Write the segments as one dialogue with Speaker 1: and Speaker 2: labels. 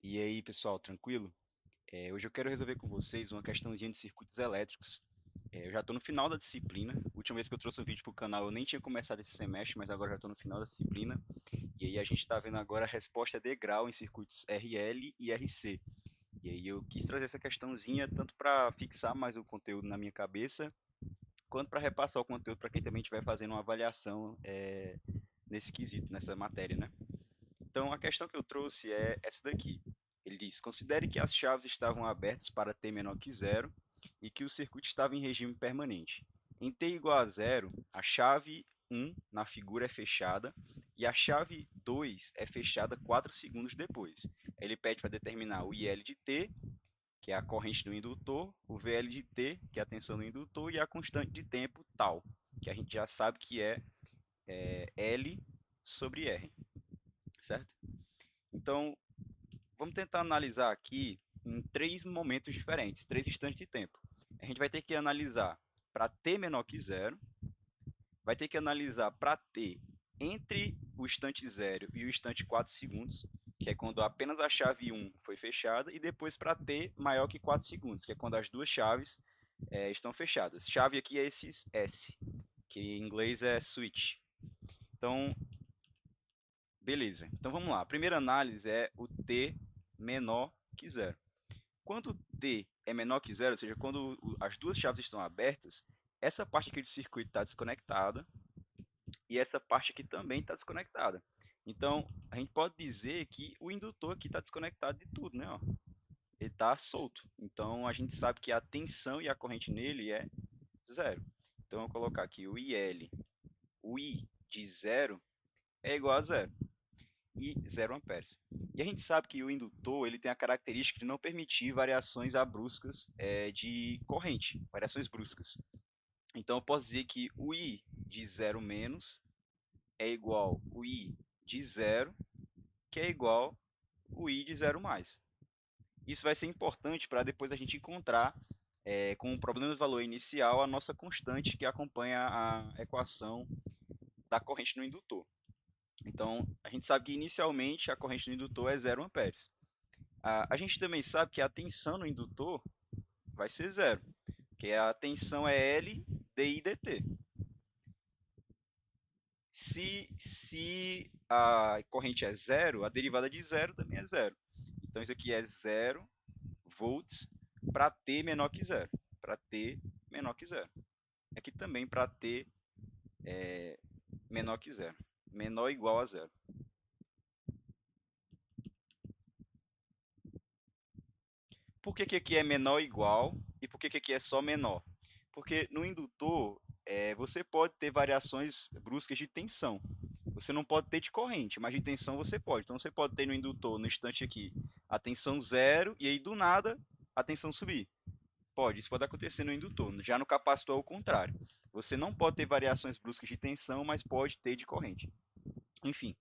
Speaker 1: E aí, pessoal, tranquilo? Hoje eu quero resolver com vocês uma questãozinha de circuitos elétricos. Eu já estou no final da disciplina. A última vez que eu trouxe um vídeo para o canal eu nem tinha começado esse semestre, mas agora já estou no final da disciplina. E aí a gente está vendo agora a resposta de grau em circuitos RL e RC. E aí eu quis trazer essa questãozinha tanto para fixar mais o conteúdo na minha cabeça, quanto para repassar o conteúdo para quem também estiver fazendo uma avaliação nesse quesito, nessa matéria, né? Então, a questão que eu trouxe é essa daqui. Ele diz: considere que as chaves estavam abertas para t menor que zero e que o circuito estava em regime permanente. Em t igual a zero, a chave 1 na figura é fechada e a chave 2 é fechada 4 segundos depois. Ele pede para determinar o IL de t, que é a corrente do indutor, o VL de t, que é a tensão do indutor, e a constante de tempo tal, que a gente já sabe que é L sobre R, certo? Então, vamos tentar analisar aqui em três momentos diferentes, três instantes de tempo. A gente vai ter que analisar para t menor que zero, vai ter que analisar para t entre o instante zero e o instante 4 segundos, que é quando apenas a chave 1 foi fechada, e depois para t maior que 4 segundos, que é quando as duas chaves estão fechadas. Chave aqui é esse S, que em inglês é switch. Então, beleza. Então vamos lá. A primeira análise é o t menor que zero. Quando t é menor que zero, ou seja, quando as duas chaves estão abertas, essa parte aqui do circuito está desconectada e essa parte aqui também está desconectada. Então, a gente pode dizer que o indutor aqui está desconectado de tudo, né? Ó. Ele está solto. Então, a gente sabe que a tensão e a corrente nele é zero. Então, eu vou colocar aqui o IL, o I de zero é igual a zero e 0 amperes. E a gente sabe que o indutor ele tem a característica de não permitir variações abruptas de corrente, variações bruscas. Então eu posso dizer que o I de 0 menos é igual ao I de zero, que é igual ao I de zero mais. Isso vai ser importante para depois a gente encontrar, com o problema do valor inicial, a nossa constante que acompanha a equação da corrente no indutor. Então, a gente sabe que inicialmente a corrente no indutor é 0 amperes. A gente também sabe que a tensão no indutor vai ser zero, que a tensão é L dI dt. Se a corrente é zero, a derivada de zero também é zero. Então, isso aqui é 0 volts para t menor que zero. Para t menor que zero. Aqui também para t menor que zero. Menor ou igual a zero. Por que, que aqui é menor ou igual e por que, que aqui é só menor? Porque no indutor você pode ter variações bruscas de tensão. Você não pode ter de corrente, mas de tensão você pode. Então você pode ter no indutor, no instante aqui, a tensão zero e aí do nada a tensão subir. Pode, isso pode acontecer no indutor. Já no capacitor é o contrário. Você não pode ter variações bruscas de tensão, mas pode ter de corrente. Enfim,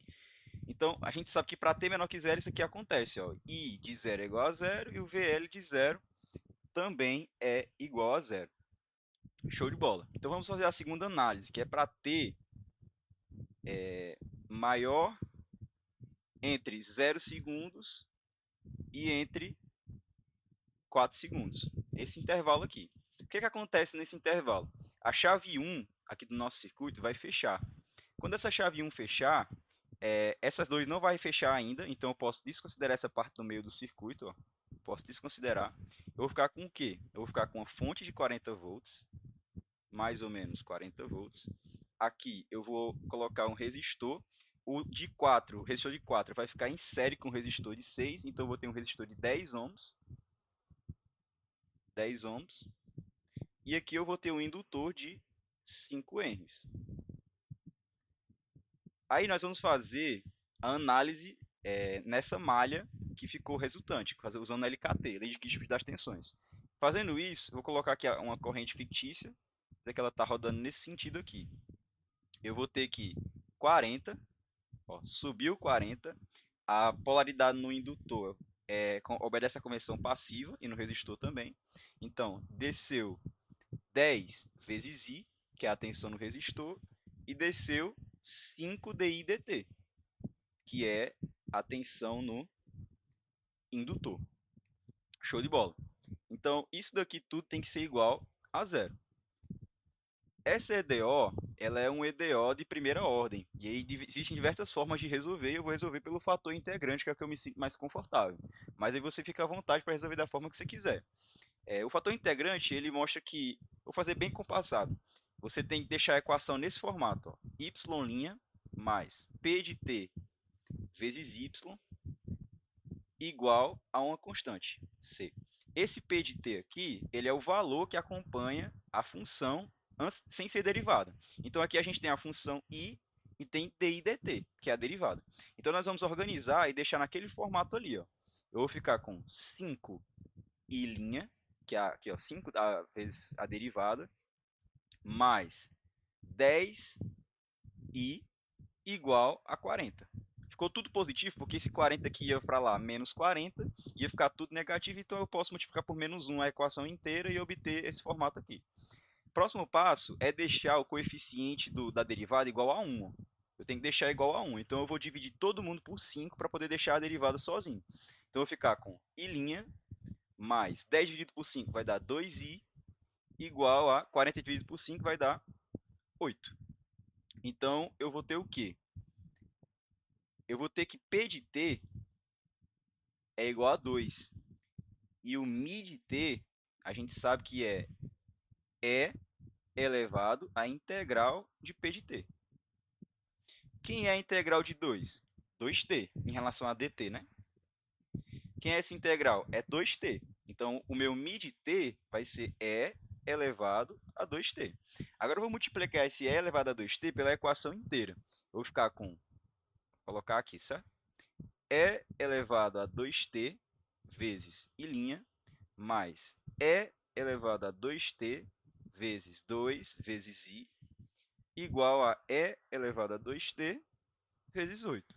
Speaker 1: então a gente sabe que para t menor que zero isso aqui acontece. Ó. I de zero é igual a zero e o VL de zero também é igual a zero. Show de bola. Então vamos fazer a segunda análise, que é para t maior entre 0 segundos e entre 4 segundos. Esse intervalo aqui. O que, que acontece nesse intervalo? A chave 1 aqui do nosso circuito vai fechar. Quando essa chave 1 fechar, essas duas não vai fechar ainda, então eu posso desconsiderar essa parte do meio do circuito. Ó. Posso desconsiderar. Eu vou ficar com o quê? Eu vou ficar com uma fonte de 40 volts, mais ou menos 40 volts. Aqui eu vou colocar um resistor. O resistor de 4 vai ficar em série com o resistor de 6, então eu vou ter um resistor de 10 ohms. 10 ohms. E aqui eu vou ter um indutor de 5 ohms. Aí nós vamos fazer a análise nessa malha que ficou resultante, usando LKT, Lei de Kirchhoff das Tensões. Fazendo isso, eu vou colocar aqui uma corrente fictícia, que ela está rodando nesse sentido aqui. Eu vou ter que 40, ó, subiu 40, a polaridade no indutor obedece à conversão passiva e no resistor também. Então, desceu 10 vezes I, que é a tensão no resistor, e desceu 5 DI dt, que é a tensão no indutor. Show de bola. Então, isso daqui tudo tem que ser igual a zero. Essa EDO, ela é um EDO de primeira ordem. E aí existem diversas formas de resolver, e eu vou resolver pelo fator integrante, que é o que eu me sinto mais confortável. Mas aí você fica à vontade para resolver da forma que você quiser. O fator integrante, ele mostra que, vou fazer bem compassado, você tem que deixar a equação nesse formato, ó, y' mais p de t vezes y igual a uma constante, c. Esse p de t aqui, ele é o valor que acompanha a função sem ser derivada. Então, aqui a gente tem a função i e tem di dt, que é a derivada. Então, nós vamos organizar e deixar naquele formato ali. Ó. Eu vou ficar com 5 i', que é aqui, ó, 5 vezes a derivada, mais 10i igual a 40. Ficou tudo positivo, porque esse 40 aqui ia para lá, menos 40, ia ficar tudo negativo, então eu posso multiplicar por menos 1 a equação inteira e obter esse formato aqui. Próximo passo é deixar o coeficiente da derivada igual a 1. Eu tenho que deixar igual a 1, então eu vou dividir todo mundo por 5 para poder deixar a derivada sozinho. Então eu vou ficar com i' mais 10 dividido por 5 vai dar 2i, igual a 40 dividido por 5 vai dar 8. Então, eu vou ter o quê? Eu vou ter que P de t é igual a 2. E o μ de t, a gente sabe que é E elevado à integral de P de t. Quem é a integral de 2? 2t, em relação a dt, né? Quem é essa integral? É 2t. Então, o meu μ de t vai ser E elevado a 2t. Agora, eu vou multiplicar esse E elevado a 2t pela equação inteira. Eu vou ficar com, vou colocar aqui, certo? E elevado a 2t vezes i' mais E elevado a 2t vezes 2 vezes i igual a E elevado a 2t vezes 8.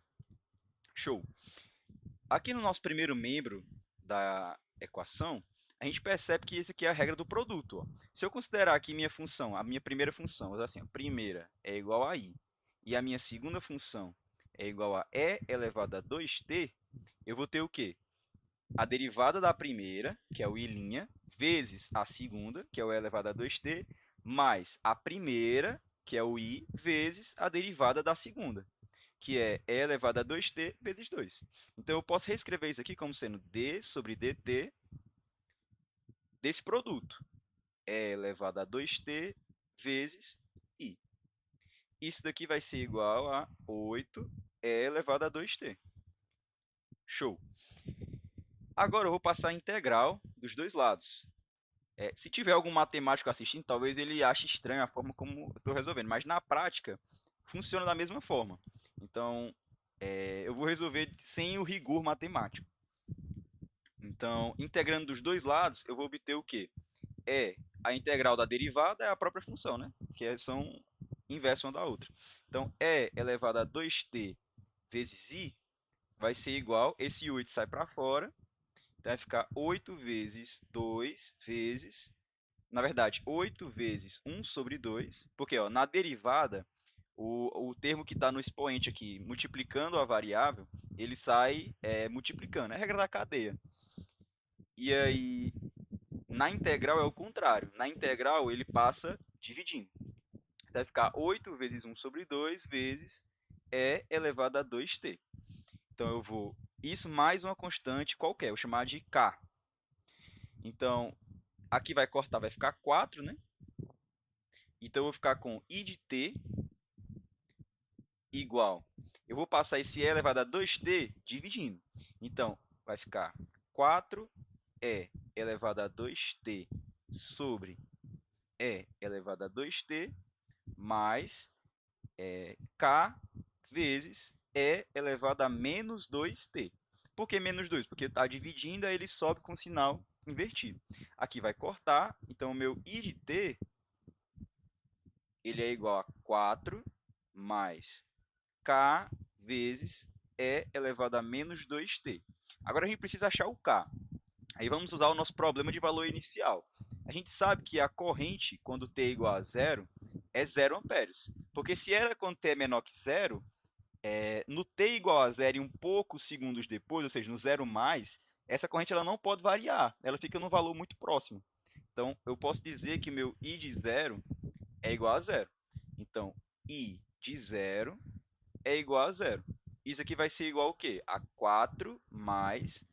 Speaker 1: Show! Aqui no nosso primeiro membro da equação, a gente percebe que esse aqui é a regra do produto. Ó. Se eu considerar aqui minha função, a minha primeira função, assim, a primeira é igual a i, e a minha segunda função é igual a E elevado a 2t, eu vou ter o quê? A derivada da primeira, que é o i', vezes a segunda, que é o E elevado a 2t, mais a primeira, que é o i, vezes a derivada da segunda, que é E elevado a 2t vezes 2. Então, eu posso reescrever isso aqui como sendo d sobre dt desse produto, E elevado a 2t vezes i. Isso daqui vai ser igual a 8 E elevado a 2t. Show! Agora eu vou passar a integral dos dois lados. Se tiver algum matemático assistindo, talvez ele ache estranho a forma como eu estou resolvendo, mas na prática funciona da mesma forma. Então, eu vou resolver sem o rigor matemático. Então, integrando dos dois lados, eu vou obter o quê? A integral da derivada é a própria função, né? Que são inversas uma da outra. Então, E elevado a 2t vezes i vai ser igual, esse 8 sai para fora, então vai ficar 8 vezes 2 vezes, na verdade, 8 vezes 1 sobre 2, porque ó, na derivada, o termo que está no expoente aqui, multiplicando a variável, ele sai multiplicando, é a regra da cadeia. E aí, na integral é o contrário, na integral ele passa dividindo. Então vai ficar 8 vezes 1 sobre 2 vezes E elevado a 2t. Então, eu vou, isso mais uma constante qualquer, eu vou chamar de k. Então, aqui vai cortar, vai ficar 4, né? Então, eu vou ficar com i de t igual. Eu vou passar esse E elevado a 2t dividindo. Então, vai ficar 4E elevado a 2t sobre E elevado a 2t mais k vezes E elevado a menos 2t. Por que menos 2? Porque está dividindo, aí ele sobe com o sinal invertido. Aqui vai cortar, então o meu i de t ele é igual a 4 mais k vezes E elevado a menos 2t. Agora a gente precisa achar o k. Aí vamos usar o nosso problema de valor inicial. A gente sabe que a corrente, quando t é igual a zero, é 0 amperes. Porque se ela, quando t é menor que zero, no t igual a zero e um pouco segundos depois, ou seja, no zero mais, essa corrente ela não pode variar, ela fica num valor muito próximo. Então, eu posso dizer que meu I de zero é igual a zero. Então, I de zero é igual a zero. Isso aqui vai ser igual ao quê? A 4 mais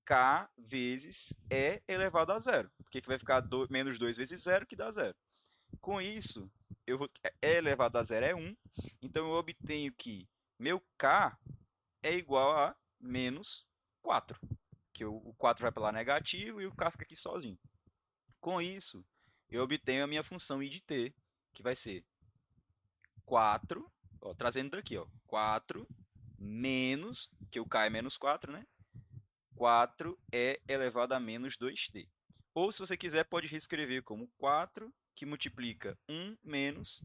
Speaker 1: K vezes E elevado a zero. Porque que vai ficar menos 2 vezes zero, que dá zero. Com isso, E elevado a zero é 1. Então, eu obtenho que meu K é igual a menos 4. Que o 4 vai para lá negativo e o K fica aqui sozinho. Com isso, eu obtenho a minha função I de t, que vai ser 4, ó, trazendo daqui, ó, 4 menos, que o k é menos 4, né? 4e elevado a menos 2t. Ou, se você quiser, pode reescrever como 4, que multiplica 1 menos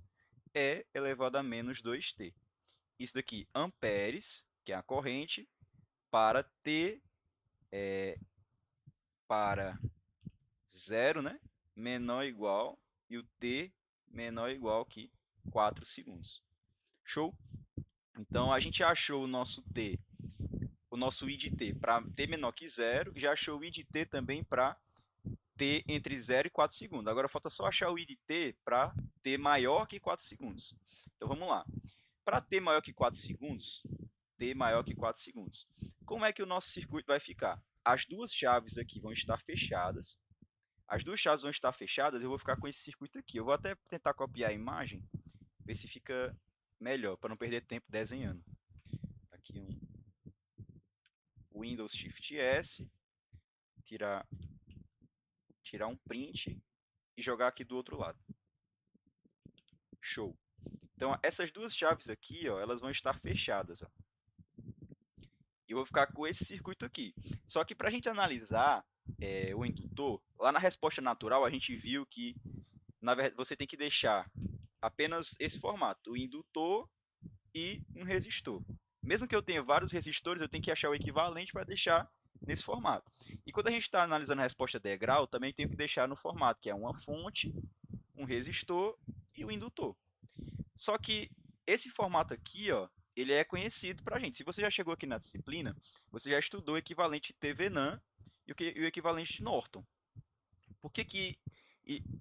Speaker 1: e elevado a menos 2t. Isso daqui, amperes, que é a corrente, para t para 0, né? Menor ou igual, e o t menor ou igual que 4 segundos. Show? Então, a gente achou o nosso i de t para t menor que 0, e já achou o i de t também para t entre 0 e 4 segundos. Agora, falta só achar o i de t para t maior que 4 segundos. Então, vamos lá. Para t maior que 4 segundos, t maior que 4 segundos, como é que o nosso circuito vai ficar? As duas chaves aqui vão estar fechadas. As duas chaves vão estar fechadas, eu vou ficar com esse circuito aqui. Eu vou até tentar copiar a imagem, ver se fica melhor, para não perder tempo desenhando. Aqui um Windows Shift S, tirar, tirar um print e jogar aqui do outro lado. Show. Então, essas duas chaves aqui, ó, elas vão estar fechadas. Ó. E eu vou ficar com esse circuito aqui. Só que para a gente analisar o indutor, lá na resposta natural, a gente viu que, na verdade, você tem que deixar apenas esse formato, o indutor e um resistor. Mesmo que eu tenha vários resistores, eu tenho que achar o equivalente para deixar nesse formato. E quando a gente está analisando a resposta degrau, também tenho que deixar no formato, que é uma fonte, um resistor e o indutor. Só que esse formato aqui, ó, ele é conhecido para a gente. Se você já chegou aqui na disciplina, você já estudou o equivalente de TVNAN e o equivalente de Norton. Por que que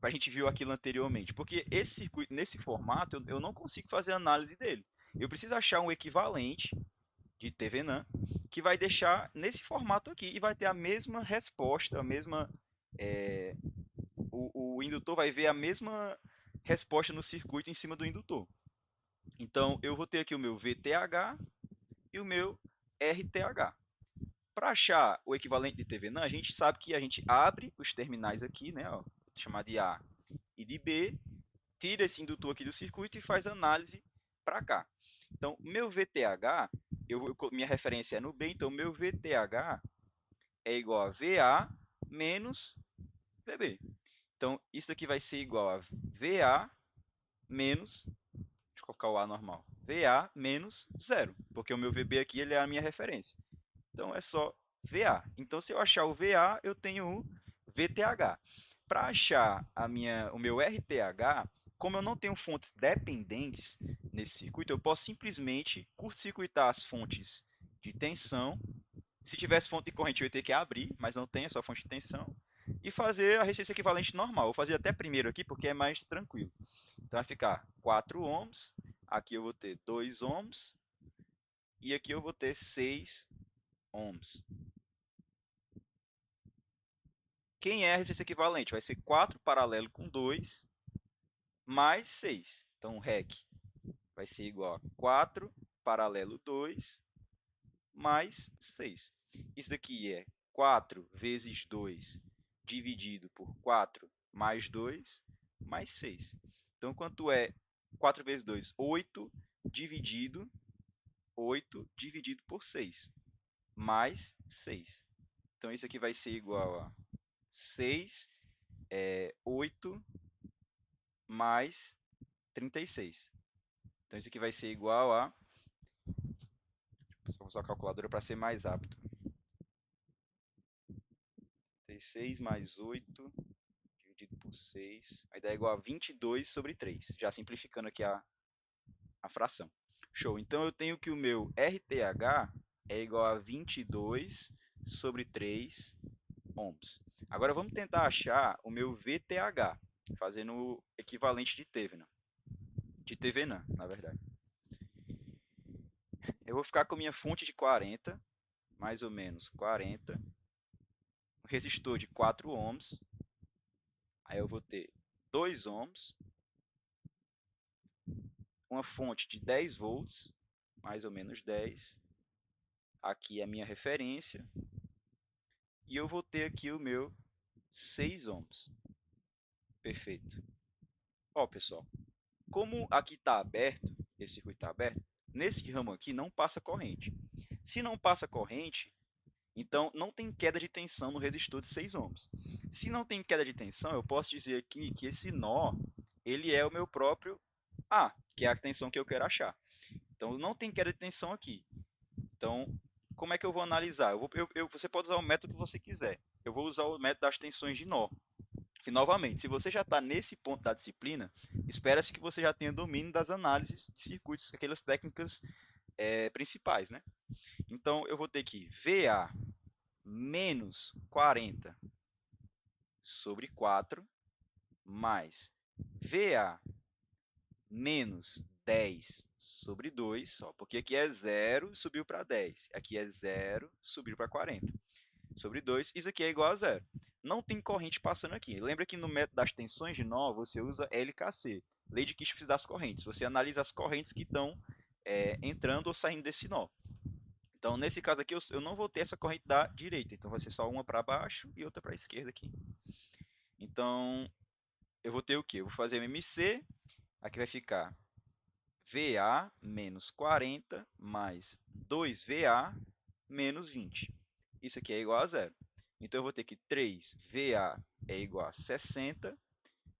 Speaker 1: a gente viu aquilo anteriormente? Porque esse circuito, nesse formato, eu não consigo fazer análise dele. Eu preciso achar um equivalente de TVNAN que vai deixar nesse formato aqui e vai ter a mesma resposta, a mesma, é, o indutor vai ver a mesma resposta no circuito em cima do indutor. Então, eu vou ter aqui o meu VTH e o meu RTH. Para achar o equivalente de TVNAN, a gente sabe que a gente abre os terminais aqui, né, ó, vou chamar de A e de B, tira esse indutor aqui do circuito e faz análise para cá. Então, meu VTH, minha referência é no B, então meu VTH é igual a VA menos VB. Então, isso aqui vai ser igual a VA menos, deixa eu colocar o A normal, VA menos zero, porque o meu VB aqui ele é a minha referência. Então, é só VA. Então, se eu achar o VA, eu tenho o VTH. Para achar o meu RTH, como eu não tenho fontes dependentes nesse circuito, eu posso simplesmente curto-circuitar as fontes de tensão. Se tivesse fonte de corrente, eu ia ter que abrir, mas não tem, é só fonte de tensão. E fazer a resistência equivalente normal. Vou fazer até primeiro aqui, porque é mais tranquilo. Então, vai ficar 4 ohms. Aqui eu vou ter 2 ohms. E aqui eu vou ter 6 ohms. Quem é a resistência equivalente? Vai ser 4 paralelo com 2 mais 6. Então, o REC vai ser igual a 4 paralelo 2 mais 6. Isso daqui é 4 vezes 2 dividido por 4 mais 2 mais 6. Então, quanto é 4 vezes 2? 8 dividido por 6 mais 6. Então, isso aqui vai ser igual a 6, 8 mais 36. Então, isso aqui vai ser igual a... Só usar a calculadora para ser mais rápido. 36 mais 8 dividido por 6 vai dar igual a 22 sobre 3. Já simplificando aqui a fração. Show. Então, eu tenho que o meu RTH é igual a 22 sobre 3 ohms. Agora vamos tentar achar o meu VTH, fazendo o equivalente de Thevenin. De Thevenin, na verdade. Eu vou ficar com minha fonte de 40, mais ou menos 40, um resistor de 4 ohms, aí eu vou ter 2 ohms, uma fonte de 10 volts, mais ou menos 10, aqui é a minha referência, e eu vou ter aqui o meu 6 ohms. Perfeito. Ó, pessoal, como aqui está aberto, esse circuito está aberto, nesse ramo aqui não passa corrente. Se não passa corrente, então não tem queda de tensão no resistor de 6 ohms. Se não tem queda de tensão, eu posso dizer aqui que esse nó, ele é o meu próprio A, que é a tensão que eu quero achar. Então não tem queda de tensão aqui. Então, como é que eu vou analisar? Você pode usar o método que você quiser. Eu vou usar o método das tensões de nó. Que, novamente, se você já está nesse ponto da disciplina, espera-se que você já tenha domínio das análises de circuitos, aquelas técnicas principais, né? Então, eu vou ter que VA menos 40 sobre 4 mais VA menos 10 sobre 2, ó, porque aqui é 0, subiu para 10. Aqui é 0, subiu para 40. Sobre 2, isso aqui é igual a zero. Não tem corrente passando aqui. Lembra que no método das tensões de nó, você usa LKC, Lei de Kirchhoff das correntes. Você analisa as correntes que estão entrando ou saindo desse nó. Então, nesse caso aqui, eu não vou ter essa corrente da direita. Então, vai ser só uma para baixo e outra para a esquerda aqui. Então, eu vou ter o quê? Eu vou fazer MC, aqui vai ficar VA menos 40 mais 2VA menos 20. Isso aqui é igual a zero. Então, eu vou ter que 3VA é igual a 60,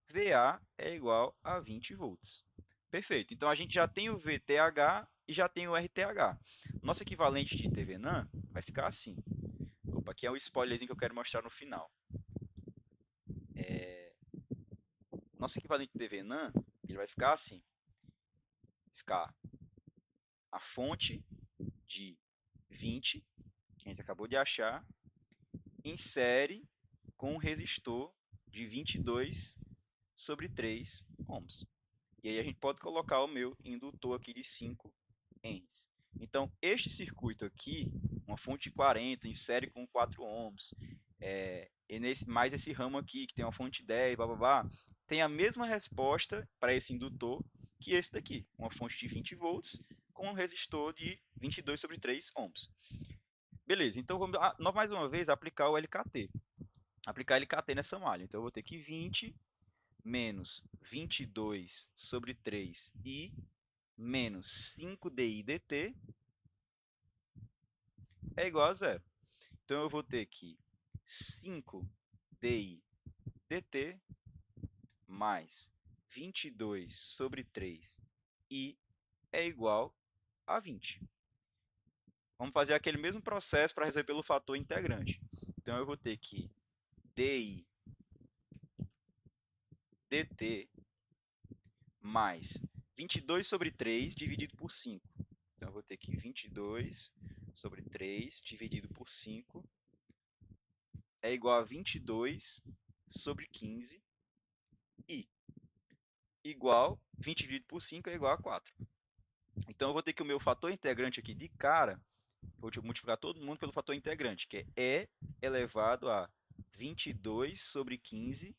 Speaker 1: VA é igual a 20 volts. Perfeito. Então, a gente já tem o VTH e já tem o RTH. Nosso equivalente de Thevenin vai ficar assim. Opa, aqui é o spoilerzinho que eu quero mostrar no final. Nosso equivalente de Thevenin ele vai ficar assim. Vai ficar a fonte de 20, que a gente acabou de achar, em série com um resistor de 22 sobre 3 ohms. E aí a gente pode colocar o meu indutor aqui de 5 ohms. Então, este circuito aqui, uma fonte de 40 em série com 4 ohms, mais esse ramo aqui, que tem uma fonte de 10, blá, blá, blá, tem a mesma resposta para esse indutor que esse daqui, uma fonte de 20 volts com um resistor de 22 sobre 3 ohms. Beleza, então vamos mais uma vez aplicar o LKT. Aplicar LKT nessa malha. Então eu vou ter que 20 menos 22 sobre 3i menos 5di dt é igual a zero. Então eu vou ter que 5di dt mais 22 sobre 3i é igual a 20. Vamos fazer aquele mesmo processo para resolver pelo fator integrante. Então eu vou ter que di dt mais 22 sobre 3 dividido por 5. Então, eu vou ter que 22 sobre 3 dividido por 5 é igual a 22 sobre 15 e igual 20 dividido por 5 é igual a 4. Então, eu vou ter que o meu fator integrante aqui de cara, vou multiplicar todo mundo pelo fator integrante, que é E elevado a 22 sobre 15t.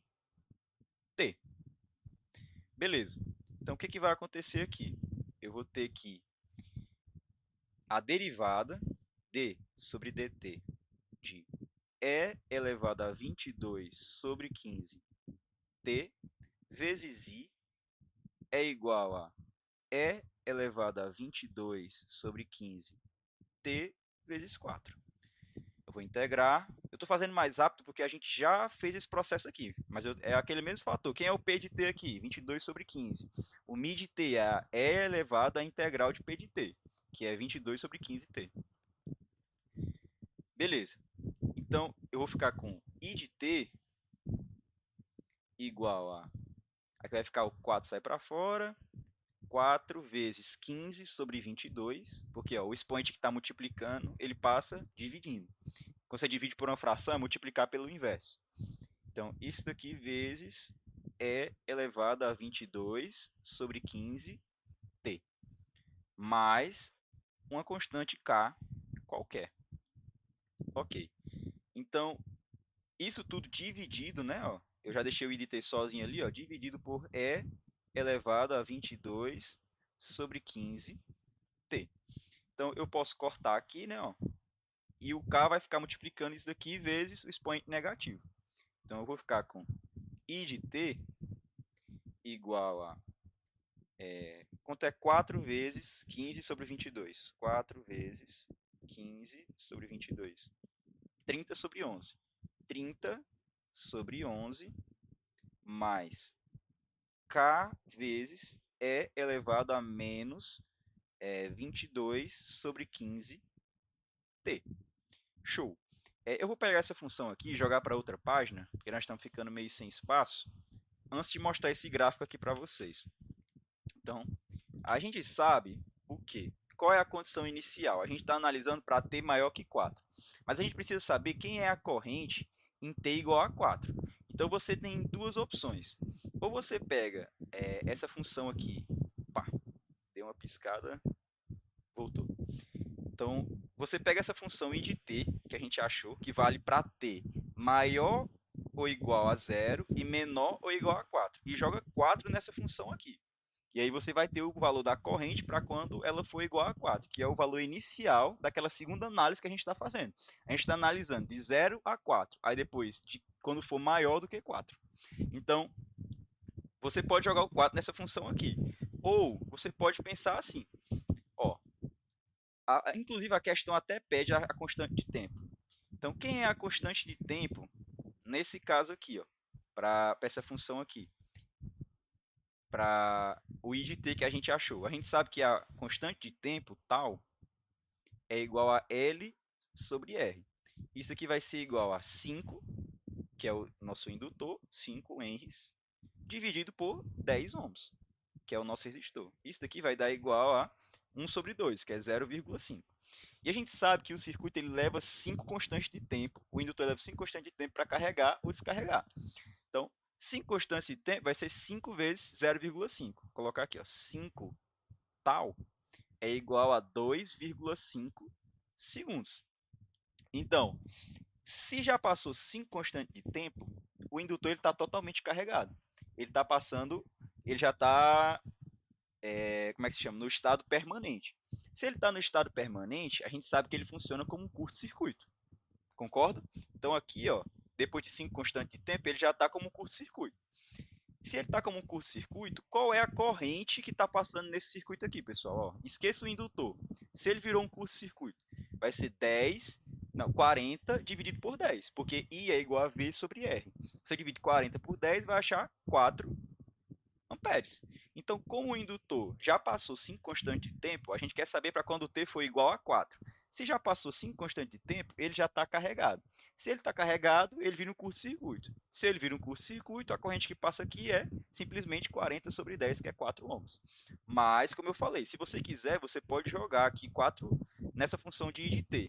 Speaker 1: Beleza. Então, o que vai acontecer aqui? Eu vou ter que a derivada d sobre dt de E elevado a 22 sobre 15t vezes i é igual a E elevado a 22 sobre 15t vezes 4. Eu vou integrar. Eu estou fazendo mais rápido porque a gente já fez esse processo aqui, mas é aquele mesmo fator. Quem é o P de t aqui? 22 sobre 15. O mi de t é a E elevado à integral de P de t, que é 22 sobre 15t. Beleza. Então, eu vou ficar com I de t igual a... Aqui vai ficar o 4 sai para fora. 4 vezes 15 sobre 22, porque ó, o expoente que está multiplicando, ele passa dividindo. quando você divide por uma fração, é multiplicar pelo inverso. Então, isso daqui vezes E elevado a 22 sobre 15t, mais uma constante K qualquer. Ok. Então, isso tudo dividido, né? Ó, eu já deixei o I de t sozinho ali, ó, dividido por E elevado a 22 sobre 15t. Então, eu posso cortar aqui, né? Ó, e o K vai ficar multiplicando isso daqui vezes o expoente negativo. Então, eu vou ficar com I de t igual a... quanto é 4 vezes 15 sobre 22? 4 vezes 15 sobre 22. 30 sobre 11. 30 sobre 11 mais K vezes E elevado a menos 22 sobre 15t. Show. Eu vou pegar essa função aqui e jogar para outra página, porque nós estamos ficando meio sem espaço, antes de mostrar esse gráfico aqui para vocês. Então, a gente sabe o quê? Qual é a condição inicial? A gente está analisando para t maior que 4. Mas a gente precisa saber quem é a corrente em t igual a 4. Então, você tem duas opções. Ou você pega essa função aqui. Opa, deu uma piscada, voltou. Então, você pega essa função I de t, que a gente achou, que vale para t maior ou igual a 0 e menor ou igual a 4. E joga 4 nessa função aqui. E aí você vai ter o valor da corrente para quando ela for igual a 4, que é o valor inicial daquela segunda análise que a gente está fazendo. A gente está analisando de 0 a 4, aí depois, quando for maior do que 4. Então, você pode jogar o 4 nessa função aqui. Ou você pode pensar assim, ó, inclusive a questão até pede a constante de tempo. Então, quem é a constante de tempo nesse caso aqui, ó, para essa função aqui? Para o I de t que a gente achou. A gente sabe que a constante de tempo, tal, é igual a L sobre R. Isso aqui vai ser igual a 5, que é o nosso indutor, 5 henries, dividido por 10 ohms, que é o nosso resistor. Isso daqui vai dar igual a 1 sobre 2, que é 0,5. E a gente sabe que o circuito ele leva 5 constantes de tempo, o indutor leva 5 constantes de tempo para carregar ou descarregar. Então, 5 constantes de tempo vai ser 5 vezes 0,5. Vou colocar aqui, ó, 5 tal é igual a 2,5 segundos. Então, se já passou 5 constantes de tempo, o indutor está totalmente carregado. Ele está passando, ele já está, como é que se chama? No estado permanente. Se ele está no estado permanente, a gente sabe que ele funciona como um curto-circuito. Concorda? Então aqui, ó, depois de 5 constantes de tempo, ele já está como um curto-circuito. Se ele está como um curto-circuito, qual é a corrente que está passando nesse circuito aqui, pessoal? Ó, esqueça o indutor. Se ele virou um curto-circuito, vai ser 40 dividido por 10, porque I é igual a V sobre R. Você divide 40 por 10, vai achar 4 amperes. Então, como o indutor já passou 5 constantes de tempo, a gente quer saber para quando T for igual a 4. Se já passou 5 constantes de tempo, ele já está carregado. Se ele está carregado, ele vira um curto-circuito. Se ele vira um curto-circuito, a corrente que passa aqui é simplesmente 40 sobre 10, que é 4 ohms. Mas, como eu falei, se você quiser, você pode jogar aqui 4 nessa função de I de T.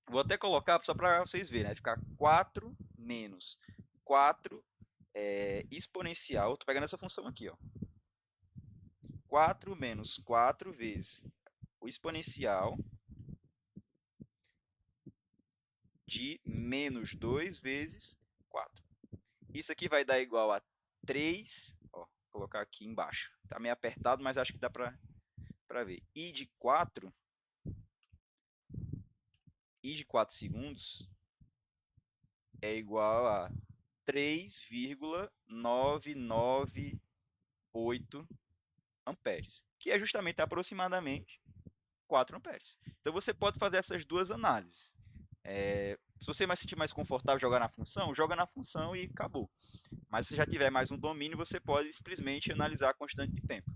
Speaker 1: Vou até colocar só para vocês verem, vai ficar 4 menos 4 exponencial. Estou pegando essa função aqui, ó. 4 menos 4 vezes o exponencial de menos 2 vezes 4. Isso aqui vai dar igual a 3, ó, vou colocar aqui embaixo. Está meio apertado, mas acho que dá para ver. I de 4 segundos é igual a 3,998 amperes, que é justamente aproximadamente 4 amperes. Então você pode fazer essas duas análises. Se você se sentir mais confortável jogar na função, joga na função e acabou. Mas se já tiver mais um domínio, você pode simplesmente analisar a constante de tempo.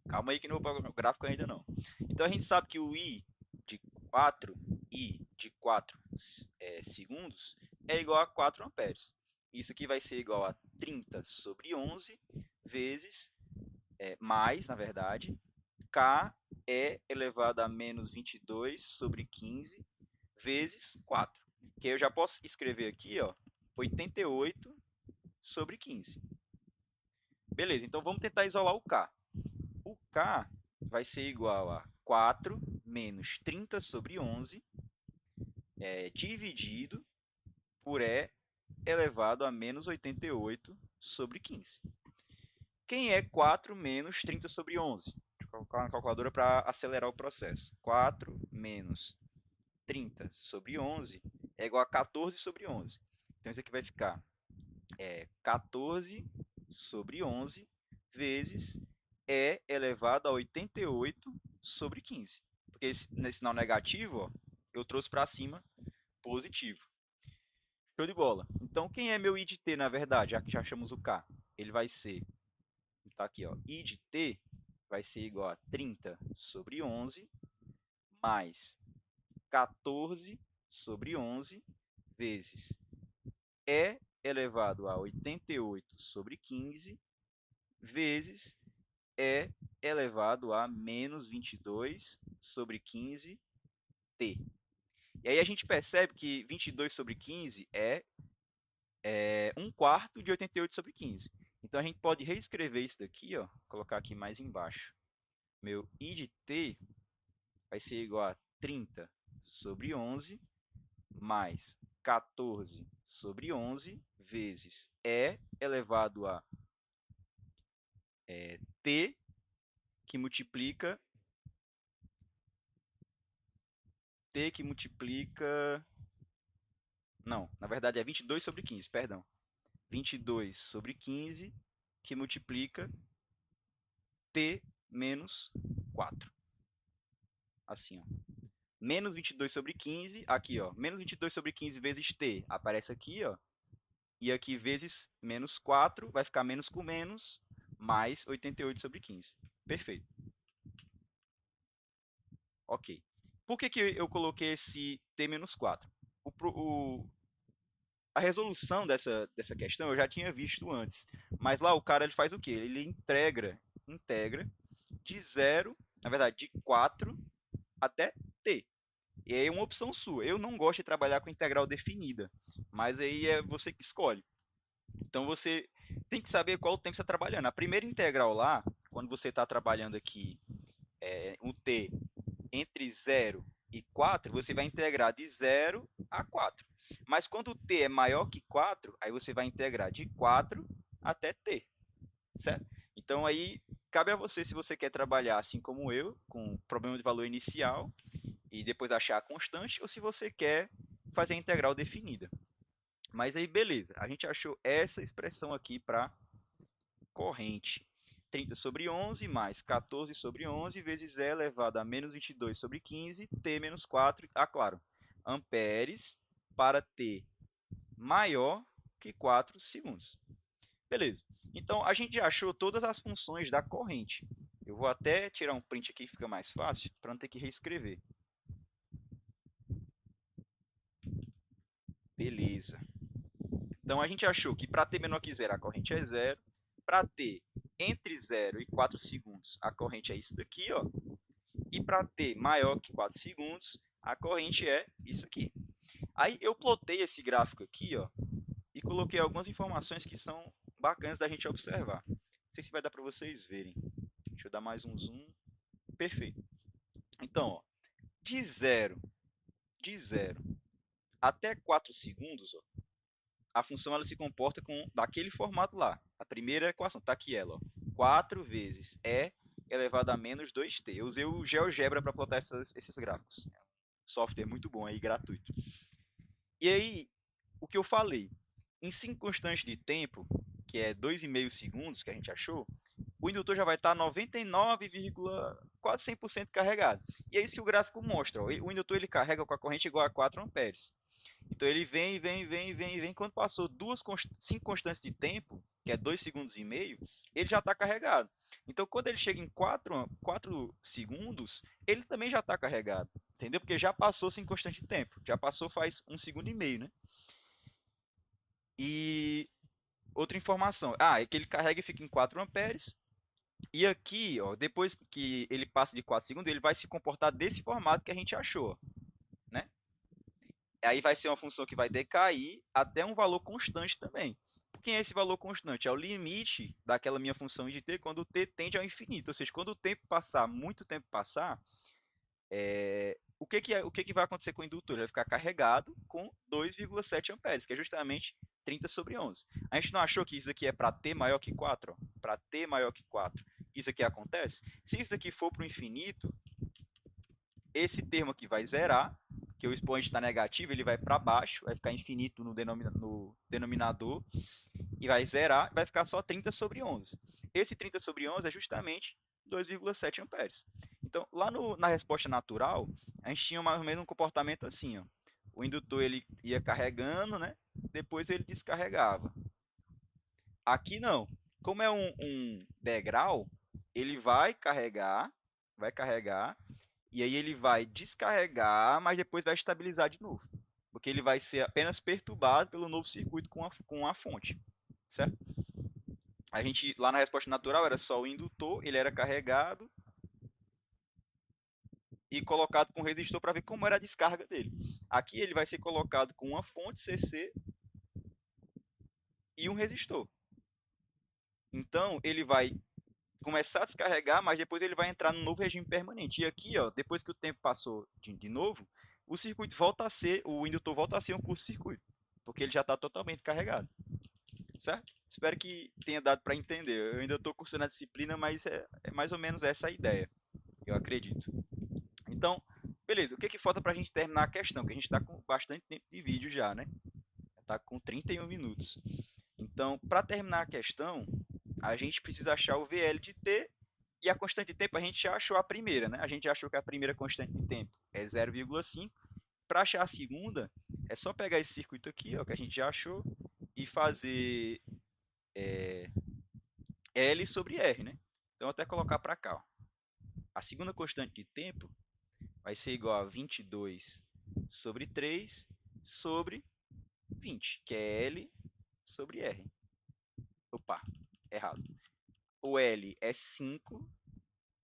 Speaker 1: Calma aí que não vou para o gráfico ainda não. Então a gente sabe que o I de 4 segundos é igual a 4 amperes. Isso aqui vai ser igual a 30 sobre 11 vezes, mais, na verdade, K é elevado a menos 22 sobre 15 vezes 4. Que aí eu já posso escrever aqui, ó, 88 sobre 15. Beleza, então vamos tentar isolar o K. O K vai ser igual a 4 menos 30 sobre 11 dividido por E elevado a menos 88 sobre 15. Quem é 4 menos 30 sobre 11? Deixa eu colocar na calculadora para acelerar o processo. 4 menos 30 sobre 11 é igual a 14 sobre 11. Então, isso aqui vai ficar 14 sobre 11 vezes E elevado a 88 sobre 15. Porque nesse sinal negativo, ó, eu trouxe para cima positivo. Show de bola. Então, quem é meu I de t, na verdade, já que já achamos o K? Ele vai ser, tá aqui, ó, I de t vai ser igual a 30 sobre 11 mais 14 sobre 11 vezes E elevado a 88 sobre 15 vezes E elevado a menos 22 sobre 15t. E aí a gente percebe que 22 sobre 15 é 1 quarto de 88 sobre 15. Então, a gente pode reescrever isso daqui, ó, colocar aqui mais embaixo. Meu I de t vai ser igual a 30 sobre 11 mais 14 sobre 11 vezes E elevado a t, que multiplica t que multiplica... Não, na verdade é 22 sobre 15, perdão. 22 sobre 15, que multiplica t menos 4. Assim, ó. Menos 22 sobre 15, aqui, ó. Menos 22 sobre 15 vezes t, aparece aqui, ó. E aqui vezes menos 4, vai ficar menos com menos, mais 88 sobre 15. Perfeito. Ok. Por que, que eu coloquei esse t menos 4? A resolução dessa questão eu já tinha visto antes. Mas lá o cara ele faz o quê? Ele integra de 0, na verdade, de 4 até t. E aí é uma opção sua. Eu não gosto de trabalhar com integral definida, mas aí é você que escolhe. Então você tem que saber qual tempo você está trabalhando. A primeira integral lá, quando você está trabalhando aqui um t entre 0 e 4, você vai integrar de 0 a 4. Mas quando o t é maior que 4, aí você vai integrar de 4 até t, certo? Então aí cabe a você se você quer trabalhar assim como eu, com problema de valor inicial e depois achar a constante, ou se você quer fazer a integral definida. Mas aí beleza, a gente achou essa expressão aqui para corrente. 30 sobre 11 mais 14 sobre 11 vezes E elevado a menos 22 sobre 15, T menos 4, claro, amperes para T maior que 4 segundos. Beleza. Então, a gente já achou todas as funções da corrente. Eu vou até tirar um print aqui que fica mais fácil, para não ter que reescrever. Beleza. Então, a gente achou que para t menor que zero, a corrente é zero. Para t entre 0 e 4 segundos, a corrente é isso daqui, ó. E para t maior que 4 segundos, a corrente é isso aqui. Aí eu plotei esse gráfico aqui, ó, e coloquei algumas informações que são bacanas da gente observar. Não sei se vai dar para vocês verem. Deixa eu dar mais um zoom. Perfeito. Então, ó, de 0 até 4 segundos, ó, a função ela se comporta daquele formato lá. A primeira equação está aqui, ela, ó, 4 vezes E elevado a menos 2t. Eu usei o GeoGebra para plotar esses gráficos. É um software muito bom aí, gratuito. E aí, o que eu falei? Em 5 constantes de tempo, que é 2,5 segundos que a gente achou, o indutor já vai estar 99, quase 100% carregado. E é isso que o gráfico mostra. Ó. O indutor ele carrega com a corrente igual a 4 amperes. Então ele vem. Quando passou 5 constantes de tempo, que é 2 segundos e meio, ele já está carregado. Então quando ele chega em 4 segundos, ele também já está carregado. Entendeu? Porque já passou 5 constantes de tempo. Já passou faz 1 segundo e meio, né? E outra informação. É que ele carrega e fica em 4 amperes. E aqui, ó, depois que ele passa de 4 segundos, ele vai se comportar desse formato que a gente achou, né? Aí vai ser uma função que vai decair até um valor constante também. Quem é esse valor constante? É o limite daquela minha função de t quando o t tende ao infinito. Ou seja, quando o tempo passar, muito tempo passar, o que que vai acontecer com o indutor? Ele vai ficar carregado com 2,7 amperes, que é justamente 30 sobre 11. A gente não achou que isso aqui é para t maior que 4? Para t maior que 4, isso aqui acontece? Se isso aqui for para o infinito, esse termo aqui vai zerar, que o expoente está negativo, ele vai para baixo, vai ficar infinito no denominador, e vai zerar, vai ficar só 30 sobre 11. Esse 30 sobre 11 é justamente 2,7 amperes. Então, lá na resposta natural, a gente tinha mais ou menos um comportamento assim, ó. O indutor ele ia carregando, né? Depois ele descarregava. Aqui não. Como é um degrau, ele vai carregar, e aí ele vai descarregar, mas depois vai estabilizar de novo. Porque ele vai ser apenas perturbado pelo novo circuito com a fonte, certo? A gente, lá na resposta natural, era só o indutor, ele era carregado e colocado com resistor para ver como era a descarga dele. Aqui ele vai ser colocado com uma fonte CC e um resistor. Então, ele vai começar a descarregar, mas depois ele vai entrar no novo regime permanente. E aqui, ó, depois que o tempo passou de novo, o circuito volta a ser, o indutor volta a ser um curto-circuito, porque ele já está totalmente carregado, certo? Espero que tenha dado para entender. Eu ainda estou cursando a disciplina, mas é mais ou menos essa a ideia, eu acredito. Então, beleza, o que que falta para a gente terminar a questão? Que a gente está com bastante tempo de vídeo já, né? Está com 31 minutos. Então, para terminar a questão, a gente precisa achar o VL de t e a constante de tempo a gente já achou a primeira, né? A gente já achou que a primeira constante de tempo é 0,5. Para achar a segunda, é só pegar esse circuito aqui, ó, que a gente já achou, e fazer L sobre R, né? Então, vou até colocar para cá. Ó. A segunda constante de tempo vai ser igual a 22 sobre 3 sobre 20, que é L sobre R. Opa, errado. O L é 5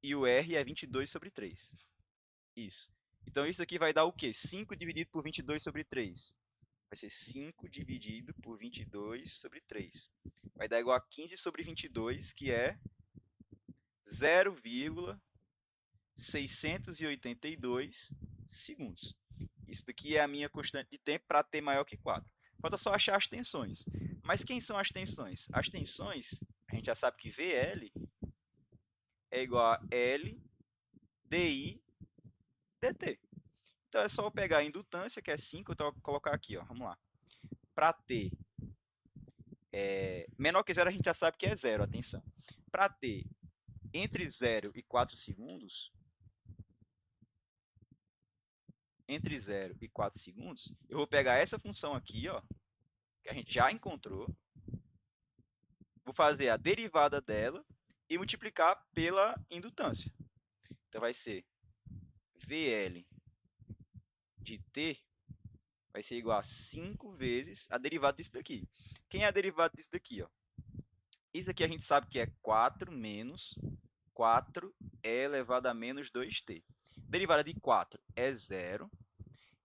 Speaker 1: e o R é 22 sobre 3. Isso. Então, isso aqui vai dar o quê? 5 dividido por 22 sobre 3. Vai ser 5 dividido por 22 sobre 3. Vai dar igual a 15 sobre 22, que é 0,682 segundos. Isso daqui é a minha constante de tempo para t maior que 4. Falta só achar as tensões. Mas quem são as tensões? As tensões, a gente já sabe que VL é igual a L DI dt. Então é só eu pegar a indutância, que é 5, então eu vou colocar aqui, ó, vamos lá. Para t menor que zero, a gente já sabe que é zero, atenção. Para t entre 0 e 4 segundos, eu vou pegar essa função aqui, ó, que a gente já encontrou, vou fazer a derivada dela e multiplicar pela indutância. Então vai ser VL de t vai ser igual a 5 vezes a derivada disso daqui. Quem é a derivada disso daqui? Ó? Isso aqui a gente sabe que é 4 menos 4e elevado a menos 2t. Derivada de 4 é zero.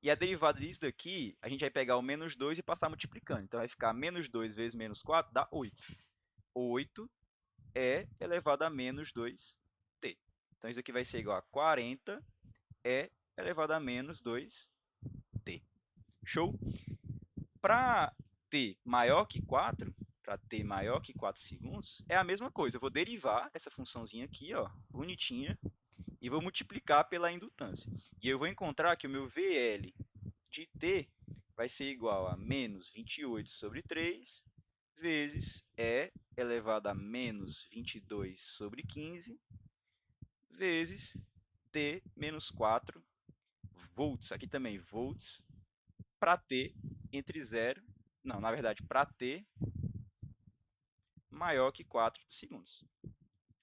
Speaker 1: E a derivada disso daqui, a gente vai pegar o menos 2 e passar multiplicando. Então, vai ficar menos 2 vezes menos 4 dá 8. 8 é elevado a menos 2t. Então, isso aqui vai ser igual a 40 é elevado a menos 2t. Show? Para t maior que 4, para t maior que 4 segundos, é a mesma coisa. Eu vou derivar essa funçãozinha aqui, ó, bonitinha, e vou multiplicar pela indutância. E eu vou encontrar que o meu VL de t vai ser igual a menos 28 sobre 3 vezes E elevado a menos 22 sobre 15 vezes T menos 4 volts. Aqui também volts para T entre 0, não, na verdade, para T maior que 4 segundos.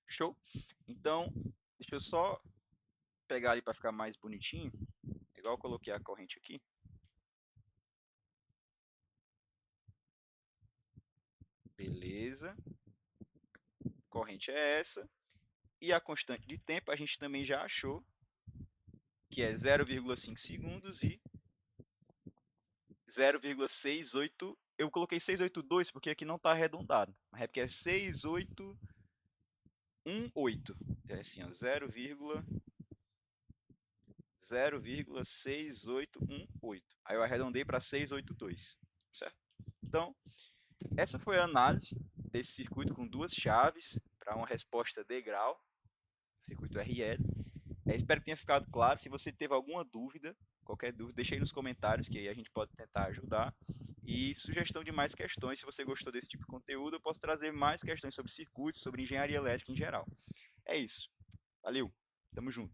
Speaker 1: Show? Então, deixa eu só pegar ali para ficar mais bonitinho. Igual eu coloquei a corrente aqui. Beleza. Corrente é essa. E a constante de tempo a gente também já achou, que é 0,5 segundos e 0,68. Eu coloquei 682 porque aqui não está arredondado. Mas é porque é 6818. É assim, ó, 0,6818. Aí eu arredondei para 682, certo? Então, essa foi a análise desse circuito com duas chaves para uma resposta degrau, circuito RL. Espero que tenha ficado claro. Se você teve alguma dúvida, qualquer dúvida, deixe aí nos comentários que aí a gente pode tentar ajudar. E sugestão de mais questões, se você gostou desse tipo de conteúdo, eu posso trazer mais questões sobre circuitos, sobre engenharia elétrica em geral. É isso. Valeu, tamo junto.